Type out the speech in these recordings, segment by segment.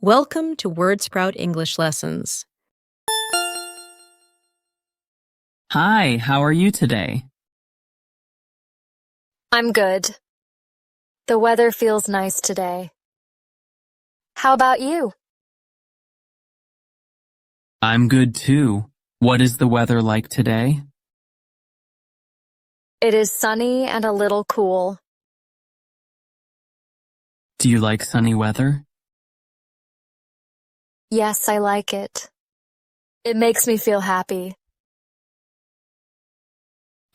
Welcome to WordSprout English Lessons. Hi, how are you today? I'm good. The weather feels nice today. How about you? I'm good too. What is the weather like today? It is sunny and a little cool. Do you like sunny weather? Yes, I like it. It makes me feel happy.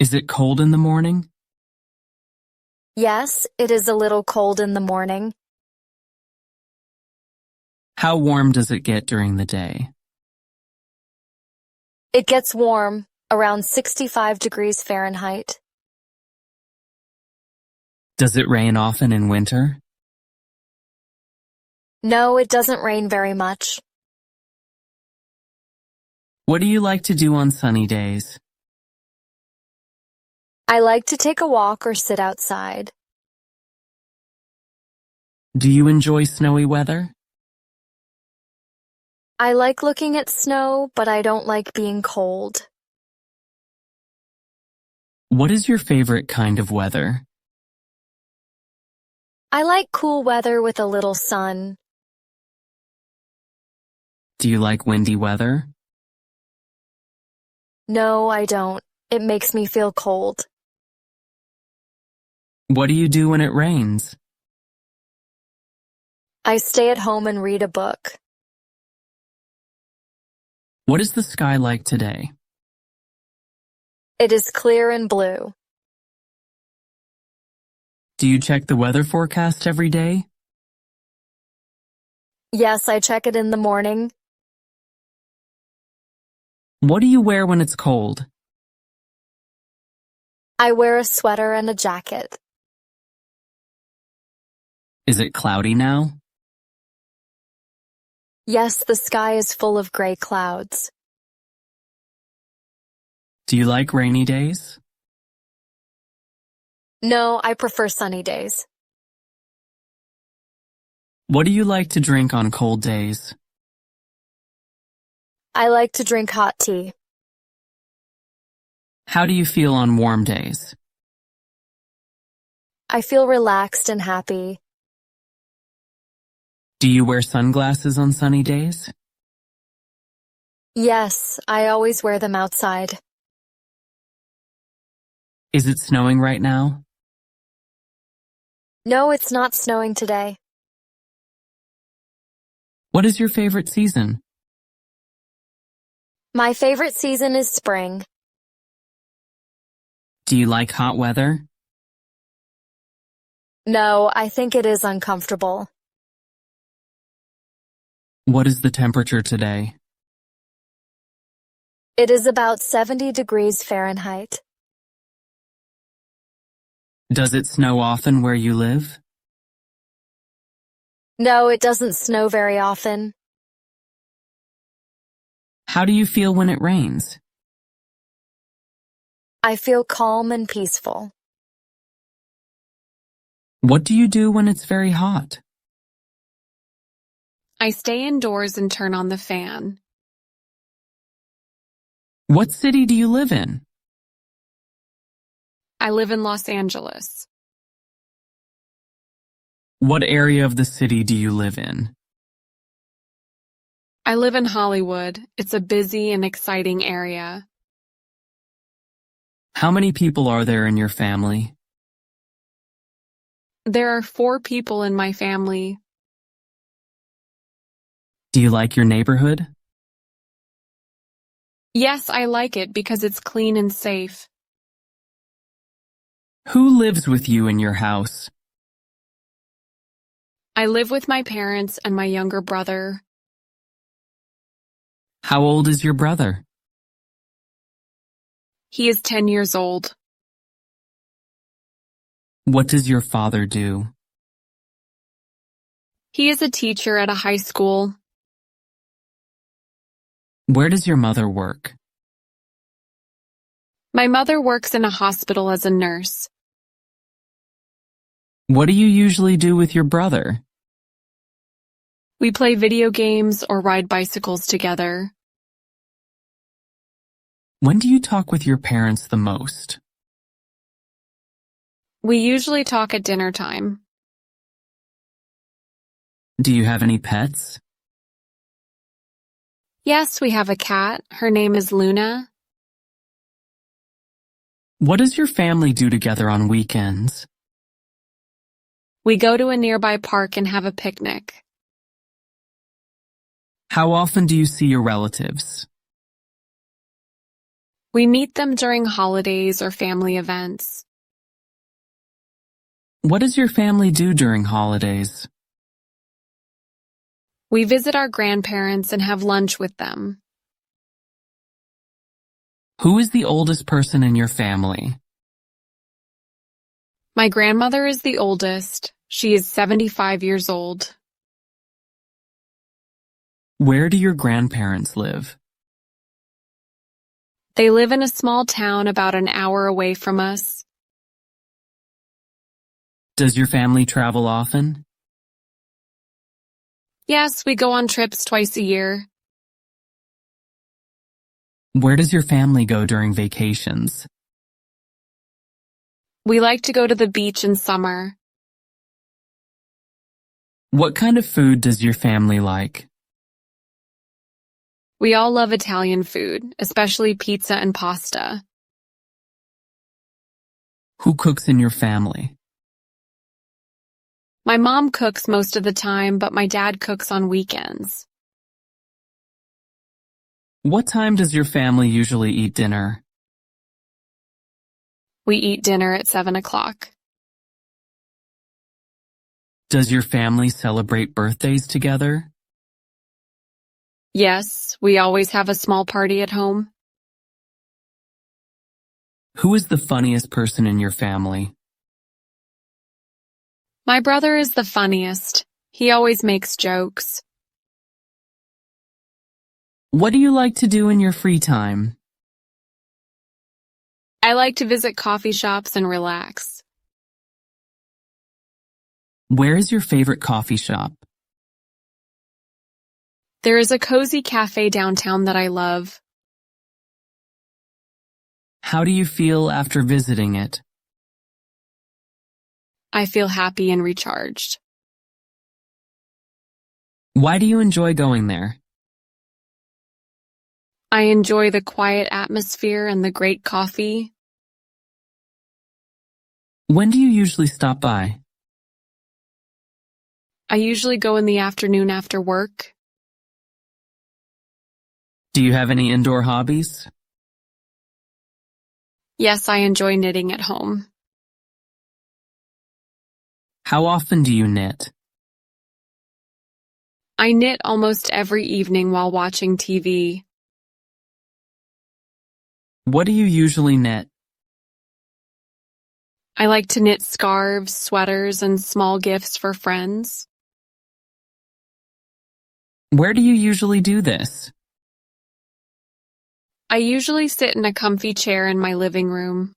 Is it cold in the morning? Yes, it is a little cold in the morning. How warm does it get during the day? It gets warm, around 65 degrees Fahrenheit. Does it rain often in winter? No, it doesn't rain very much. What do you like to do on sunny days? I like to take a walk or sit outside. Do you enjoy snowy weather? I like looking at snow, but I don't like being cold. What is your favorite kind of weather? I like cool weather with a little sun. Do you like windy weather? No, I don't. It makes me feel cold. What do you do when it rains? I stay at home and read a book. What is the sky like today? It is clear and blue. Do you check the weather forecast every day? Yes, I check it in the morning. What do you wear when it's cold? I wear a sweater and a jacket. Is it cloudy now? Yes, the sky is full of gray clouds. Do you like rainy days? No, I prefer sunny days. What do you like to drink on cold days? I like to drink hot tea. How do you feel on warm days? I feel relaxed and happy. Do you wear sunglasses on sunny days? Yes, I always wear them outside. Is it snowing right now? No, it's not snowing today. What is your favorite season? My favorite season is spring. Do you like hot weather? No, I think it is uncomfortable. What is the temperature today? It is about 70 degrees Fahrenheit. Does it snow often where you live? No, it doesn't snow very often. How do you feel when it rains? I feel calm and peaceful. What do you do when it's very hot? I stay indoors and turn on the fan. What city do you live in? I live in Los Angeles. What area of the city do you live in? I live in Hollywood. It's a busy and exciting area. How many people are there in your family? There are 4 people in my family. Do you like your neighborhood? Yes, I like it because it's clean and safe. Who lives with you in your house? I live with my parents and my younger brother. How old is your brother? He is 10 years old. What does your father do? He is a teacher at a high school. Where does your mother work? My mother works in a hospital as a nurse. What do you usually do with your brother? We play video games or ride bicycles together. When do you talk with your parents the most? We usually talk at dinner time. Do you have any pets? Yes, we have a cat. Her name is Luna. What does your family do together on weekends? We go to a nearby park and have a picnic. How often do you see your relatives? We meet them during holidays or family events. What does your family do during holidays? We visit our grandparents and have lunch with them. Who is the oldest person in your family? My grandmother is the oldest. She is 75 years old. Where do your grandparents live? They live in a small town about an hour away from us. Does your family travel often? Yes, we go on trips twice a year. Where does your family go during vacations? We like to go to the beach in summer. What kind of food does your family like? We all love Italian food, especially pizza and pasta. Who cooks in your family? My mom cooks most of the time, but my dad cooks on weekends. What time does your family usually eat dinner? We eat dinner at 7 o'clock. Does your family celebrate birthdays together? Yes, we always have a small party at home. Who is the funniest person in your family? My brother is the funniest. He always makes jokes. What do you like to do in your free time? I like to visit coffee shops and relax. Where is your favorite coffee shop? There is a cozy cafe downtown that I love. How do you feel after visiting it? I feel happy and recharged. Why do you enjoy going there? I enjoy the quiet atmosphere and the great coffee. When do you usually stop by? I usually go in the afternoon after work. Do you have any indoor hobbies? Yes, I enjoy knitting at home. How often do you knit? I knit almost every evening while watching TV. What do you usually knit? I like to knit scarves, sweaters, and small gifts for friends. Where do you usually do this? I usually sit in a comfy chair in my living room.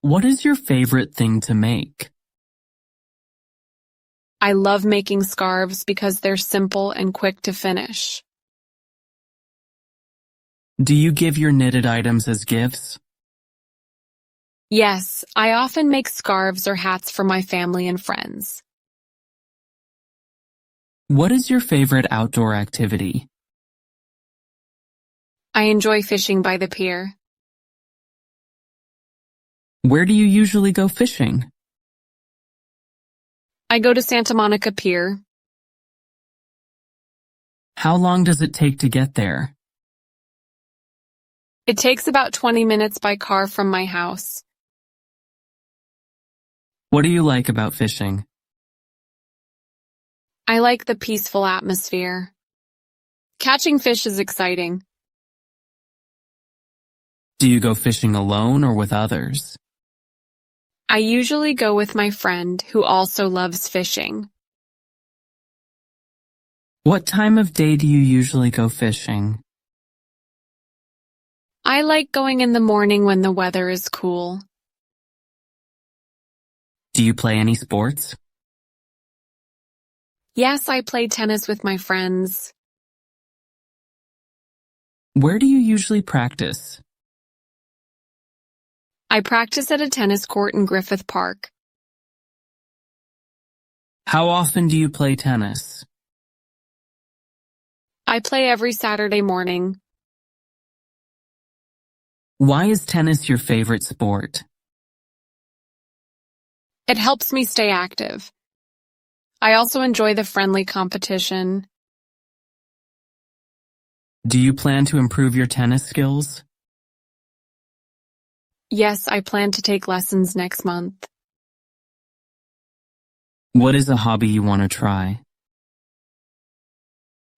What is your favorite thing to make? I love making scarves because they're simple and quick to finish. Do you give your knitted items as gifts? Yes, I often make scarves or hats for my family and friends. What is your favorite outdoor activity? I enjoy fishing by the pier. Where do you usually go fishing? I go to Santa Monica Pier. How long does it take to get there? It takes about 20 minutes by car from my house. What do you like about fishing? I like the peaceful atmosphere. Catching fish is exciting. Do you go fishing alone or with others? I usually go with my friend who also loves fishing. What time of day do you usually go fishing? I like going in the morning when the weather is cool. Do you play any sports? Yes, I play tennis with my friends. Where do you usually practice? I practice at a tennis court in Griffith Park. How often do you play tennis? I play every Saturday morning. Why is tennis your favorite sport? It helps me stay active. I also enjoy the friendly competition. Do you plan to improve your tennis skills? Yes, I plan to take lessons next month. What is a hobby you want to try?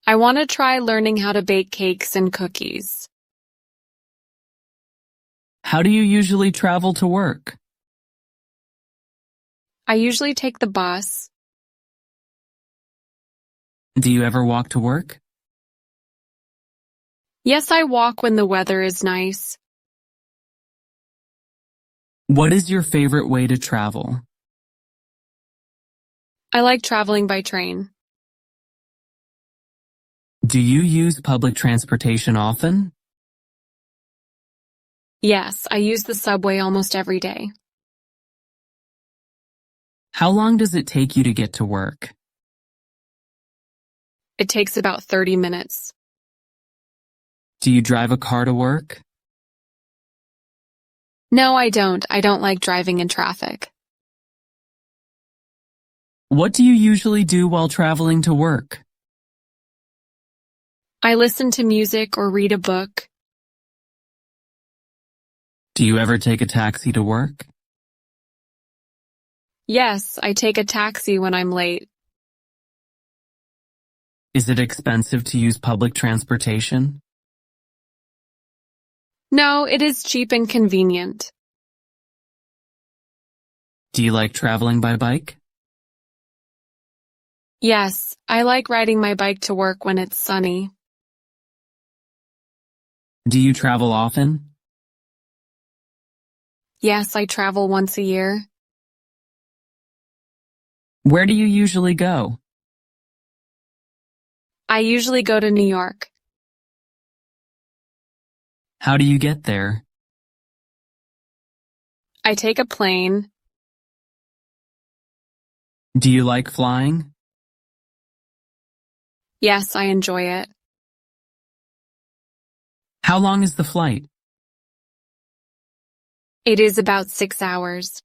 I want to try learning how to bake cakes and cookies. How do you usually travel to work? I usually take the bus. Do you ever walk to work? Yes, I walk when the weather is nice. What is your favorite way to travel? I like traveling by train. Do you use public transportation often? Yes, I use the subway almost every day. How long does it take you to get to work? It takes about 30 minutes. Do you drive a car to work? No, I don't. I don't like driving in traffic. What do you usually do while traveling to work? I listen to music or read a book. Do you ever take a taxi to work? Yes, I take a taxi when I'm late. Is it expensive to use public transportation? No, it is cheap and convenient. Do you like traveling by bike? Yes, I like riding my bike to work when it's sunny. Do you travel often? Yes, I travel once a year. Where do you usually go? I usually go to New York. How do you get there? I take a plane. Do you like flying? Yes, I enjoy it. How long is the flight? It is about 6 hours.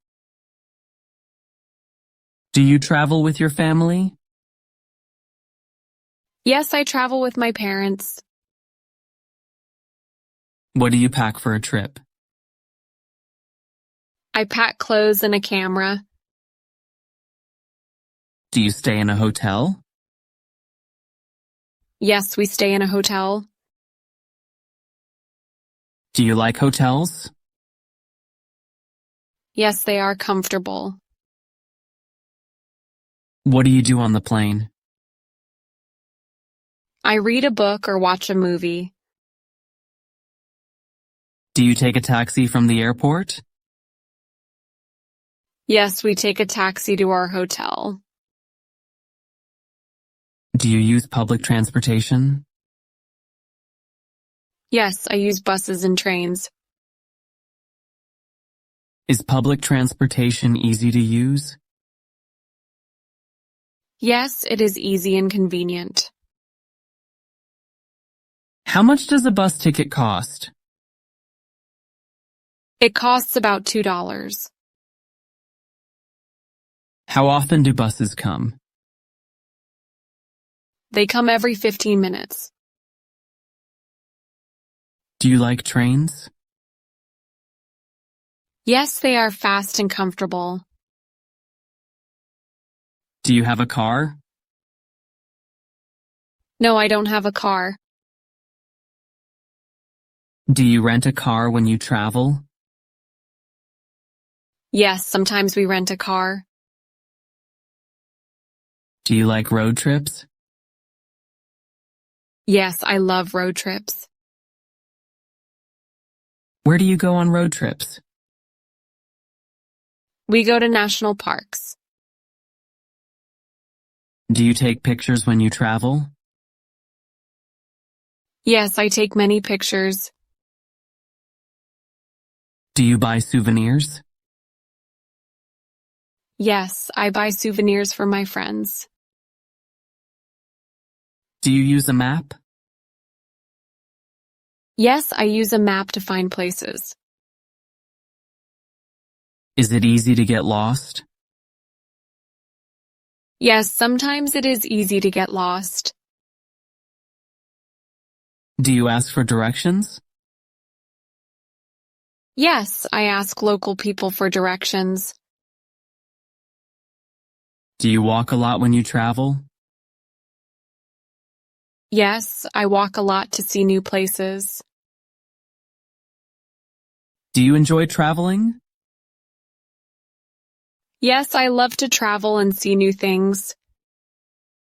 Do you travel with your family? Yes, I travel with my parents. What do you pack for a trip? I pack clothes and a camera. Do you stay in a hotel? Yes, we stay in a hotel. Do you like hotels? Yes, they are comfortable. What do you do on the plane? I read a book or watch a movie. Do you take a taxi from the airport? Yes, we take a taxi to our hotel. Do you use public transportation? Yes, I use buses and trains. Is public transportation easy to use? Yes, it is easy and convenient. How much does a bus ticket cost? It costs about $2. How often do buses come? They come every 15 minutes. Do you like trains? Yes, they are fast and comfortable. Do you have a car? No, I don't have a car. Do you rent a car when you travel? Yes, sometimes we rent a car. Do you like road trips? Yes, I love road trips. Where do you go on road trips? We go to national parks. Do you take pictures when you travel? Yes, I take many pictures. Do you buy souvenirs? Yes, I buy souvenirs for my friends. Do you use a map? Yes, I use a map to find places. Is it easy to get lost? Yes, sometimes it is easy to get lost. Do you ask for directions? Yes, I ask local people for directions. Do you walk a lot when you travel? Yes, I walk a lot to see new places. Do you enjoy traveling? Yes, I love to travel and see new things.